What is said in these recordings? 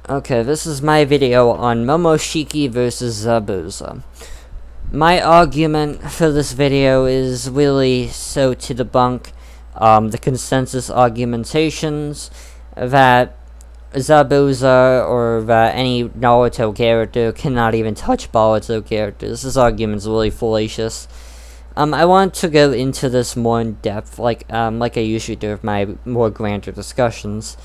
Okay, this is my video on momoshiki versus zabuza. My argument for this video is really so to debunk the consensus argumentations that zabuza or that any Naruto character cannot even touch Boruto characters. This argument is really fallacious. I want to go into this more in depth, like I usually do with my more grander discussions,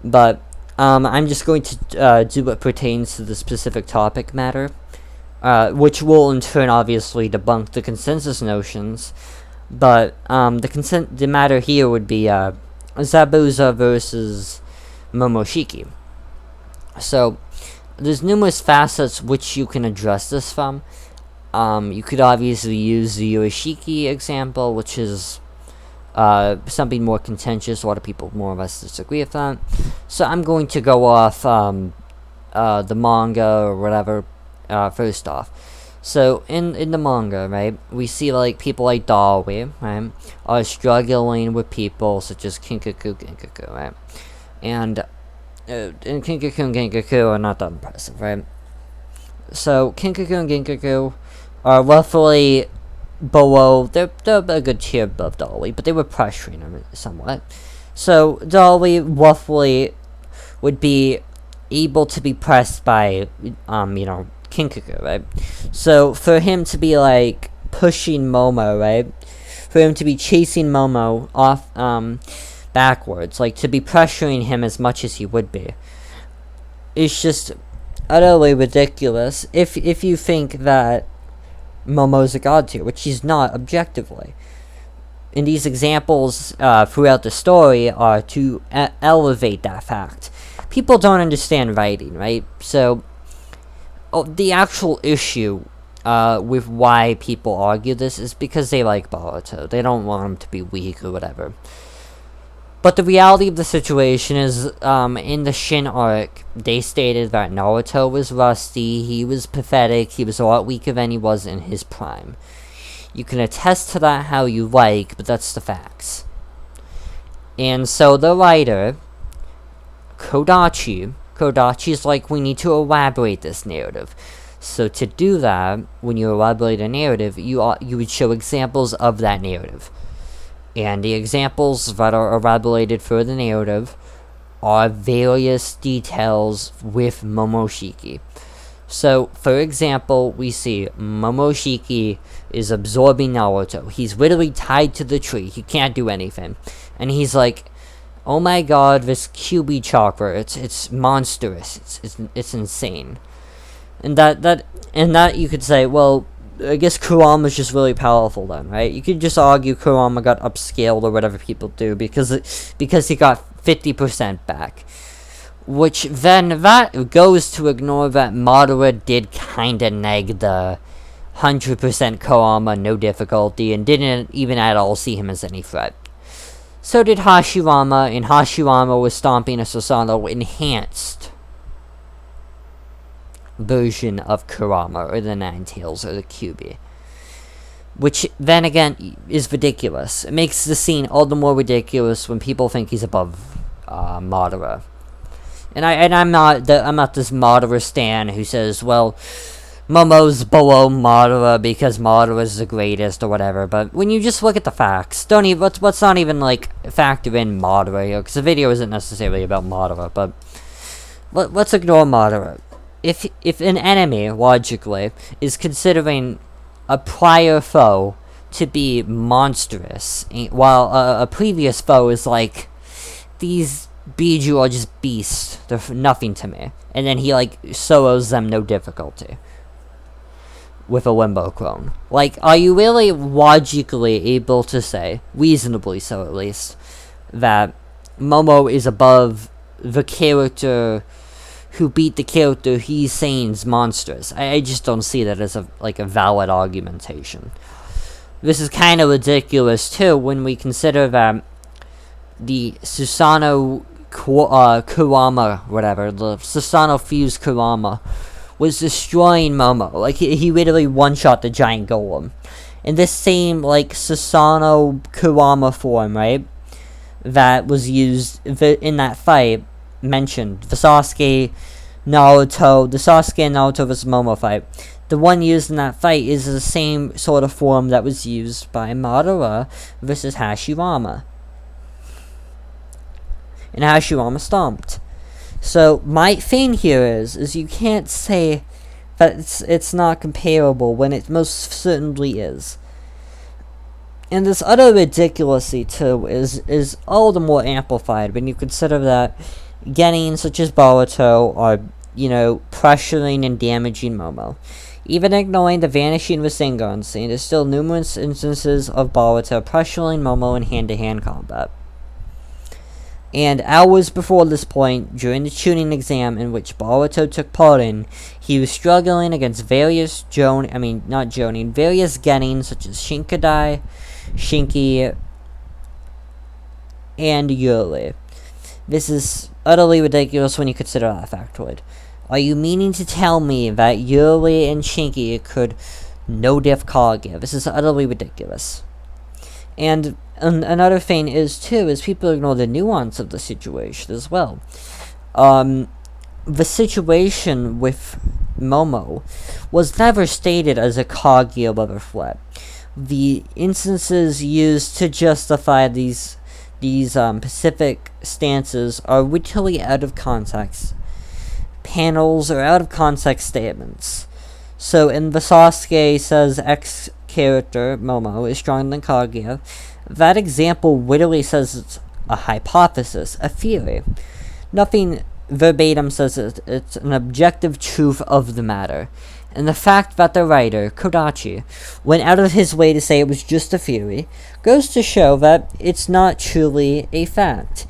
but I'm just going to do what pertains to the specific topic matter, which will in turn obviously debunk the consensus notions. But the matter here would be zabuza versus momoshiki. So there's numerous facets which you can address this from. You could obviously use the yoshiki example, which is something more contentious. A lot of people more or less disagree with that. So I'm going to go off the manga or whatever first off. So in the manga, right, we see like people like Dolly, right, are struggling with people such as Kinkaku, right, and Kinkaku and Genkaku are not that impressive, right. So Kinkaku and Genkaku are roughly below, they're a good tier above Dolly, but they were pressuring him somewhat. So Dolly roughly would be able to be pressed by Kinkaku, right? So for him to be like pushing Momo, right? For him to be chasing Momo off backwards, like to be pressuring him as much as he would be, it's just utterly ridiculous if you think that Momo's a god tier, which he's not objectively. And these examples throughout the story are to elevate that fact. People don't understand writing, right? So the actual issue with why people argue this is because they like Boruto. They don't want him to be weak or whatever. But the reality of the situation is, in the Shin arc, they stated that Naruto was rusty, he was pathetic, he was a lot weaker than he was in his prime. You can attest to that how you like, but that's the facts. And so the writer, Kodachi's like, we need to elaborate this narrative. So to do that, when you elaborate a narrative, you would show examples of that narrative. And the examples that are elaborated for the narrative are various details with momoshiki. So, for example, we see Momoshiki is absorbing Naruto. He's literally tied to the tree. He can't do anything. And he's like, oh my god, this QB chakra, it's monstrous. It's insane. And that you could say, well, I guess Kurama's just really powerful then, right? You could just argue Kurama got upscaled or whatever people do because he got 50% back. Which then that goes to ignore that Madara did kinda neg the 100% Kurama, no difficulty, and didn't even at all see him as any threat. So did Hashirama, and Hashirama was stomping a Susanoo enhanced version of Kurama, or the Nine Tails, or the QB. Which, then again, is ridiculous. It makes the scene all the more ridiculous when people think he's above Madara. And I'm not this Madara stan who says, well, Momo's below Madara because Madara's the greatest or whatever. But when you just look at the facts, let's not even like factor in Madara here, because the video isn't necessarily about Madara. But let's ignore Madara. If an enemy, logically, is considering a prior foe to be monstrous, while a previous foe is like, these Biju are just beasts, they're nothing to me, and then he like solos them no difficulty with a limbo clone. Like, are you really logically able to say, reasonably so at least, that Momo is above the character who beat the character he's saying is monstrous? I just don't see that as a valid argumentation. This is kind of ridiculous too when we consider that the Susanoo Kurama, whatever, the Susanoo fused Kurama was destroying Momo. Like, he literally one-shot the giant golem. And this same, like, Susanoo Kurama form, right, that was used in that fight mentioned. The Sasuke and Naruto vs. Momo fight. The one used in that fight is the same sort of form that was used by Madara versus Hashirama. And Hashirama stomped. So my thing here is you can't say that it's not comparable when it most certainly is. And this utter ridiculousy too is all the more amplified when you consider that genin such as Boruto are, pressuring and damaging Momo. Even ignoring the vanishing Rasengan scene, there's still numerous instances of Boruto pressuring Momo in hand-to-hand combat. And hours before this point, during the tuning exam in which Boruto took part in, he was struggling against various various genin such as Shinkadai, Shinki, and Yuri. This is utterly ridiculous when you consider that factoid. Are you meaning to tell me that Yuri and Shinki could no-diff Kaguya? This is utterly ridiculous. And another thing is people ignore the nuance of the situation as well. The situation with Momo was never stated as a Kaguya level threat. The instances used to justify these specific stances are literally out of context panels or out of context statements. So in the Sasuke says X character, Momo, is stronger than Kaguya, that example literally says it's a hypothesis, a theory. Nothing verbatim says it's an objective truth of the matter. And the fact that the writer, Kodachi, went out of his way to say it was just a theory, goes to show that it's not truly a fact.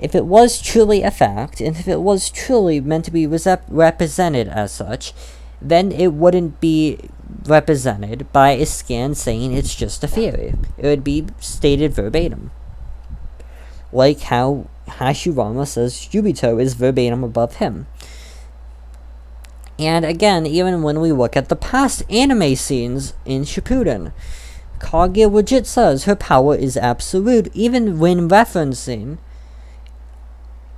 If it was truly a fact, and if it was truly meant to be represented as such, then it wouldn't be represented by a scan saying it's just a theory. It would be stated verbatim. Like how Hashirama says Yubito is verbatim above him. And again, even when we look at the past anime scenes in Shippuden, Kaguya legit says her power is absolute, even when referencing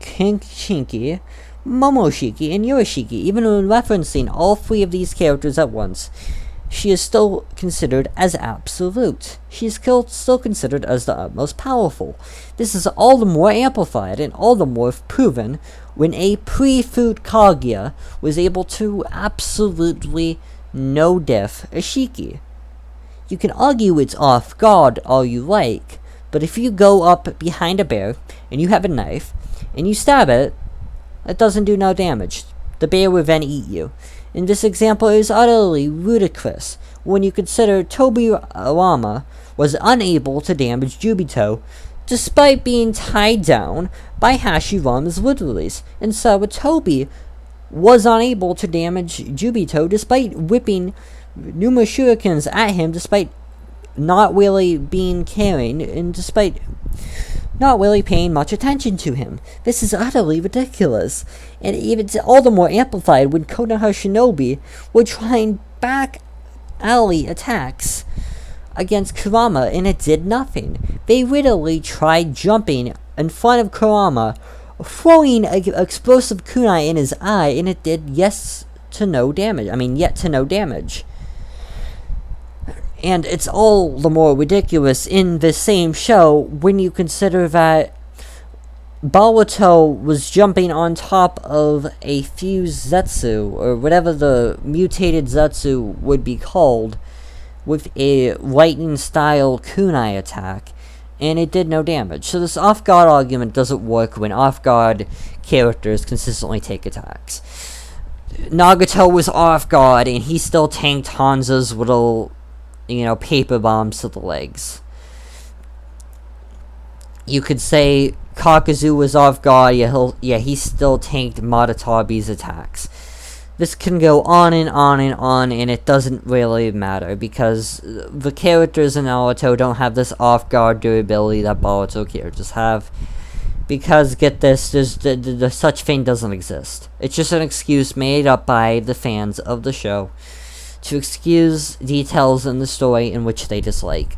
kinshiki, momoshiki, and yoshiki. Even when referencing all three of these characters at once, she is still considered as absolute. She is still considered as the utmost powerful. This is all the more amplified and all the more proven when a pre-food Kaguya was able to absolutely no-diff a Shiki. You can argue it's off guard all you like, but if you go up behind a bear and you have a knife and you stab it, that doesn't do no damage. The bear will then eat you. And this example is utterly ludicrous when you consider Tobirama was unable to damage Jubito despite being tied down by Hashirama's literalies, and Sawatobi was unable to damage Jubito despite whipping numerous shurikens at him despite not really being caring and despite not really paying much attention to him. This is utterly ridiculous, and even all the more amplified when Konoha Shinobi were trying back alley attacks against Kurama and it did nothing. They literally tried jumping in front of Kurama, throwing an explosive kunai in his eye, and it did yet to no damage. And it's all the more ridiculous in the same show when you consider that Boruto was jumping on top of a fused Zetsu, or whatever the mutated Zetsu would be called, with a lightning-style kunai attack, and it did no damage. So this off-guard argument doesn't work when off-guard characters consistently take attacks. Nagato was off-guard, and he still tanked Hanzo's little paper bombs to the legs. You could say Kakuzu was off guard, he still tanked Matatabi's attacks. This can go on and on and on, and it doesn't really matter, because the characters in Naruto don't have this off-guard durability that Boruto characters have. Because, get this, the such thing doesn't exist. It's just an excuse made up by the fans of the show to excuse details in the story in which they dislike.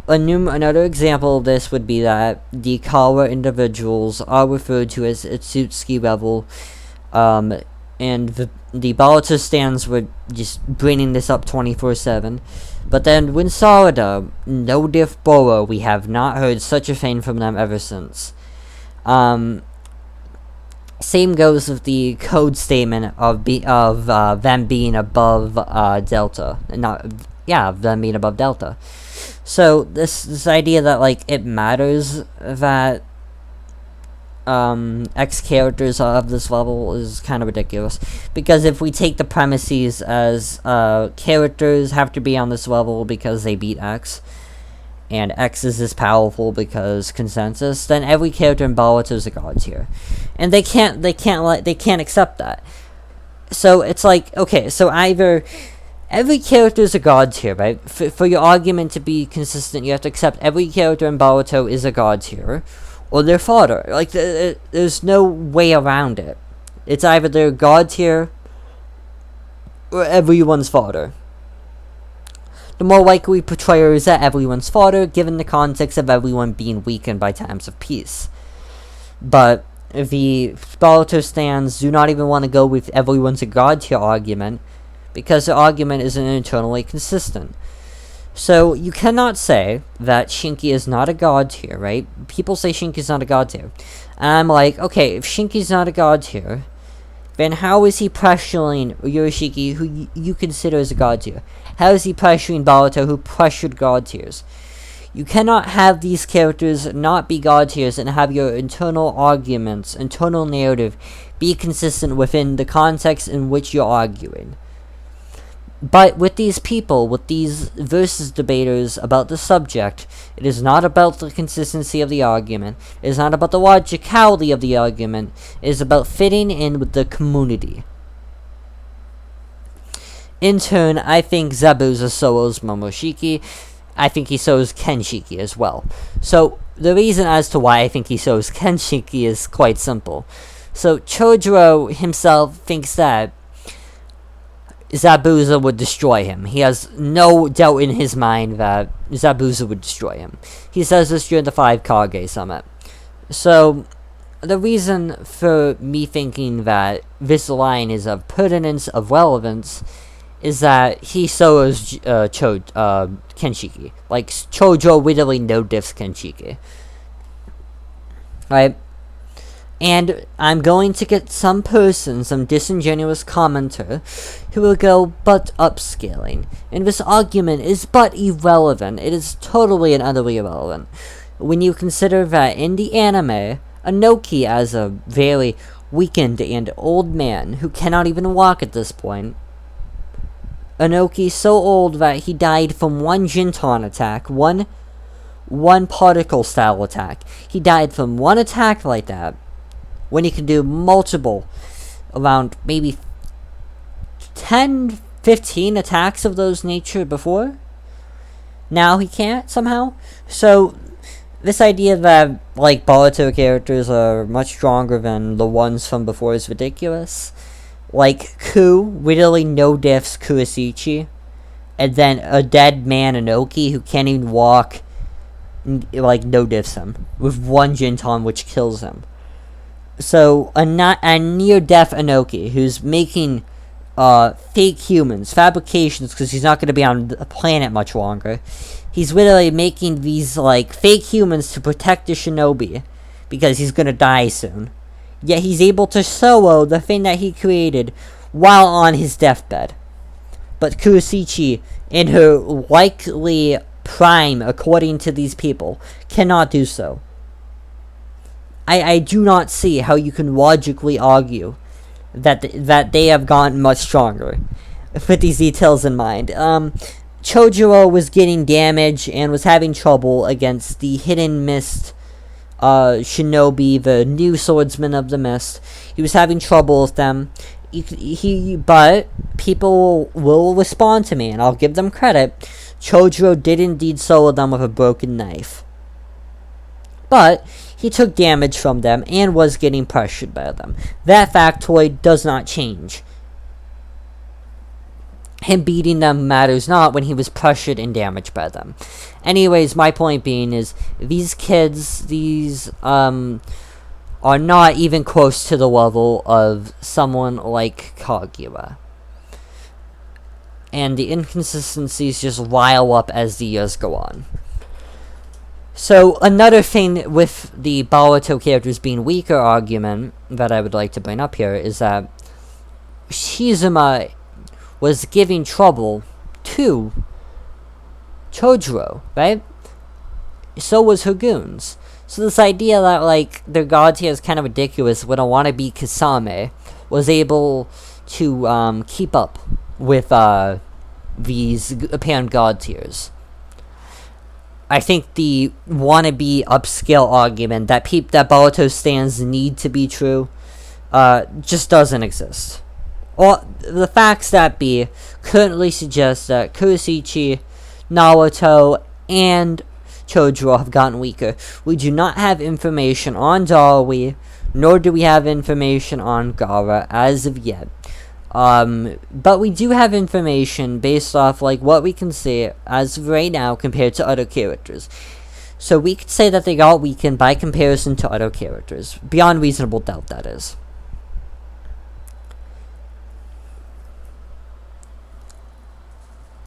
Another example of this would be that the Kawa individuals are referred to as Itsutsuki level, and the Boruto stands were just bringing this up 24/7. But then when Sarada, no diff Boro, we have not heard such a thing from them ever since. Same goes with the code statement of them being above Delta, them being above Delta. So this idea that like it matters that X characters are of this level is kind of ridiculous, because if we take the premises as characters have to be on this level because they beat X, and X is this powerful because consensus, then every character in Boruto is a god tier, and they can't accept that. So it's like, okay, so either every character is a god tier, right? For your argument to be consistent, you have to accept every character in Boruto is a god tier, or they're fodder. Like, there's no way around it. It's either they're god tier, or everyone's fodder. The more likely portrayal is that everyone's fodder, given the context of everyone being weakened by times of peace. But the Boruto stands do not even want to go with everyone's a god tier argument, because the argument isn't internally consistent. So you cannot say that Shinki is not a god tier, right? People say Shinki's not a god tier. And I'm like, okay, if Shinki's not a god tier, then how is he pressuring Yoshiki, who you consider as a god tier? How is he pressuring Boruto, who pressured god tiers? You cannot have these characters not be god tiers and have your internal arguments, internal narrative, be consistent within the context in which you're arguing. But with these people, with these versus debaters about the subject, it is not about the consistency of the argument, it is not about the logicality of the argument, it is about fitting in with the community. In turn, I think Zabuza solos momoshiki. I think he solos kinshiki as well. So, the reason as to why I think he solos kinshiki is quite simple. So, Chojuro himself thinks that Zabuza would destroy him. He has no doubt in his mind that Zabuza would destroy him. He says this during the 5 Kage Summit. So, the reason for me thinking that this line is of pertinence, of relevance, is that he solos Kinshiki. Like, Chojo literally no diffs Kinshiki. Right? And I'm going to get some person, some disingenuous commenter, who will go, but upscaling. And this argument is but irrelevant. It is totally and utterly irrelevant. When you consider that in the anime, Anoki, as a very weakened and old man who cannot even walk at this point, Anoki so old that he died from one Jinton attack, one particle style attack. He died from one attack like that, when he could do multiple, around maybe 10, 15 attacks of those nature before. Now he can't somehow. So this idea that like Boruto characters are much stronger than the ones from before is ridiculous. Like Ku literally no diffs Kurasichi, and then a dead man Anoki who can't even walk, like no diffs him with one Jinton which kills him. So a near death Anoki who's making fake humans, fabrications, because he's not going to be on the planet much longer. He's literally making these like fake humans to protect the shinobi because he's going to die soon. Yet he's able to solo the thing that he created while on his deathbed. But Kurasichi, in her likely prime, according to these people, cannot do so. I do not see how you can logically argue that they have gotten much stronger with these details in mind. Chojuro was getting damage and was having trouble against the Hidden Mist shinobi, the new swordsman of the mist. He was having trouble with them. But people will respond to me, and I'll give them credit. Chojuro did indeed solo them with a broken knife. But he took damage from them and was getting pressured by them. That factoid does not change. him beating them matters not when he was pressured and damaged by them. Anyways, my point being is, these kids, are not even close to the level of someone like Kaguya. And the inconsistencies just rile up as the years go on. So, another thing with the Boruto characters being weaker argument that I would like to bring up here is that Shizuma was giving trouble to Chojuro, right? So was her goons. So this idea that, like, their god tier is kind of ridiculous when a wannabe Kasame was able to keep up with these apparent god tiers. I think the wannabe upscale argument that that Boruto stands need to be true just doesn't exist. Or the facts that be currently suggest that Kuroshichi, Naruto, and Chojuro have gotten weaker. We do not have information on Darui, nor do we have information on Gaara as of yet. But we do have information based off, like, what we can see as of right now compared to other characters. So we could say that they got weakened by comparison to other characters. Beyond reasonable doubt, that is.